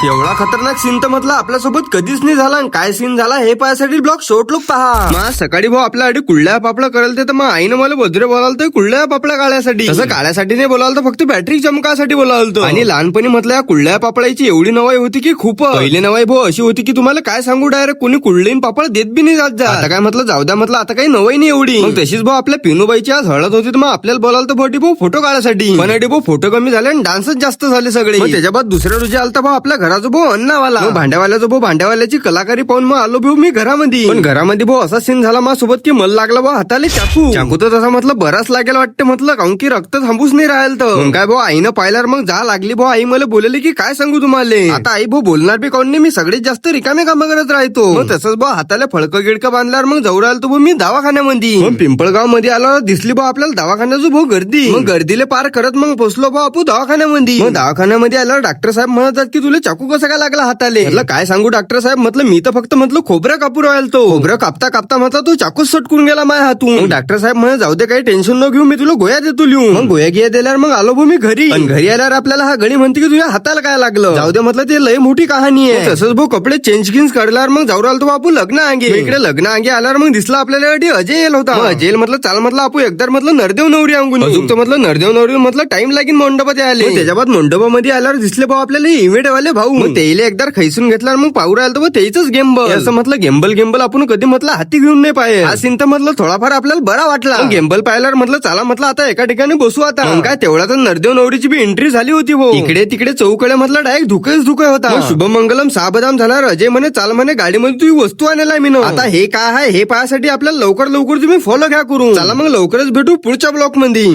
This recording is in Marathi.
एवढा खतरनाक सीन तर म्हटलं आपल्यासोबत कधीच नाही झाला. काय सीन झाला हे पाहायसाठी ब्लॉग शॉर्ट लुक पहा. मग सकाळी भाऊ आपल्यासाठी कुळल्या पापड करेल तर मग आईनं मला बजरे बोलावलं कुळल्या पापड्या काढण्यासाठी. तसं काढण्यासाठी नाही बोलावलं फक्त बॅटरी चमकासाठी बोलावलं. आणि लहानपणी म्हटलं या कुळल्या पापडाची एवढी नवाई होती की खूप. पहिली नवाई भाऊ अशी होती की तुम्हाला काय सांगू डायरेक्ट कोणी कुळलीन पापड देत बी नाही जात. आता काय म्हटलं जाऊ द्या म्हटलं आता काही नवाई नाही एवढी. मग तशीच भाऊ आपल्या पिनूबाईची आज हळद होती तर मग आपल्याला बोलावलं भाऊ भाऊ फोटो काढायसाठी. पण भाऊ फोटो कमी झाले आणि डान्सच जास्त झाले सगळे. त्याच्या बाद दुसऱ्या रोजी आलता भाऊ आपल्या घराचा भाऊ अन्नावाला. भांड्यावाल्याचा भाऊ भांड्यावाल्याची कलाकारी पाहून मग आलो भाऊ मी घरामध्ये. पण घरामध्ये भाऊ असा सीन झाला माझ्यासोबत की मला लागला भाऊ हाताले चाकू तर तसा म्हटलं बराच लागेल वाटतं म्हटलं काऊन की रक्त थांबूच नाही राहिलं. तर काय भाऊ आईनं पाहिल्यावर मग जा लागली भाऊ. आई मला बोलली की काय सांगू तुम्हाला. आता आई भाऊ बोलणार बी काऊन नाही. मी सगळ्यात जास्त रिकामे कामं करत राहतो. मग तसंच भाऊ हाताला फळकं गिडकं बांधल्यावर मग जाऊ राहिलो भाऊ मी दवाखान्यामध्ये. मग पिंपळगाव मध्ये आलो दिसली भाऊ आपल्याला दवाखान्याचं भाऊ गर्दी. मग गर्दीले पार करत मग पोचलो भाऊ आपू दवाखान्यामध्ये. मग दवाखान्यामध्ये आल्यावर डॉक्टर साहेब म्हणतात की तुला चाकू कसा काय लागला हाताले. म्हटलं काय सांगू डॉक्टर साहेब म्हटलं मी तर फक्त म्हटलं खोबरं कापू राहिलो. तो खोबरं कापता कापता म्हटलं तू चाकूच सटकून गेला माझ्या हातून. मग डॉक्टर साहेब म्हणे जाऊ दे काही टेन्शन न घेऊ मी तुला गोळ्या देतो लिहून. मग गोळ्या गिया दिल्यावर मग आलो भाऊ मी घरी. पण घरी आल्यावर आपल्याला हा गडी म्हणते की तुझ्या हाताला काय लागलं. जाऊ दे म्हटलं ते लय मोठी कहाणी आहे. तसंच भाऊ कपडे चेंज गिन्स काढल्यावर मग जाऊ राहिलो बापू लग्न अंगे. इकडे लग्न अंगे आल्यावर मग दिसला आपल्याला अजय येल होता. अजय म्हटलं चाल म्हटलं आपू एकदा म्हटलं नरदेव नवरी अंगून. म्हटलं नरदेव नवरी म्हटलं टाइम लागेल मंडपात आले. त्याच्या बाद मंडपामध्ये आल्यावर दिसले भाऊ आपल्याला इव्हेंट वाले भाऊ. मग तेले एकदा खैसून घेतल्यावर मग पाहू राहिलो तर तेच गेम्बल. असं म्हटलं गेम्बल आपण कधी म्हटलं हाती घेऊन नाही पाहिजे. हा सीन तर म्हटलं थोडाफार आपल्याला बरा वाटला. गेम्बल पाहिल्यावर म्हटलं चला म्हटलं आता एका ठिकाणी बसू आता. काय तेवढ्यात नरदेव नवरीची बी एंट्री झाली होती भाऊ. इकडे तिकडे चौकडे म्हटलं डायरेक्ट धुके होता. शुभमंगलम साबदाम झाल्यावर अजय म्हणे चाल म्हणे गाडीमध्ये तुझी वस्तू आणायला मी. आता हे काय आहे हे पाहण्यासाठी आपल्याला लवकर तुम्ही फॉलो घ्या करून. चला मग लवकरच भेटू पुढच्या ब्लॉक मध्ये.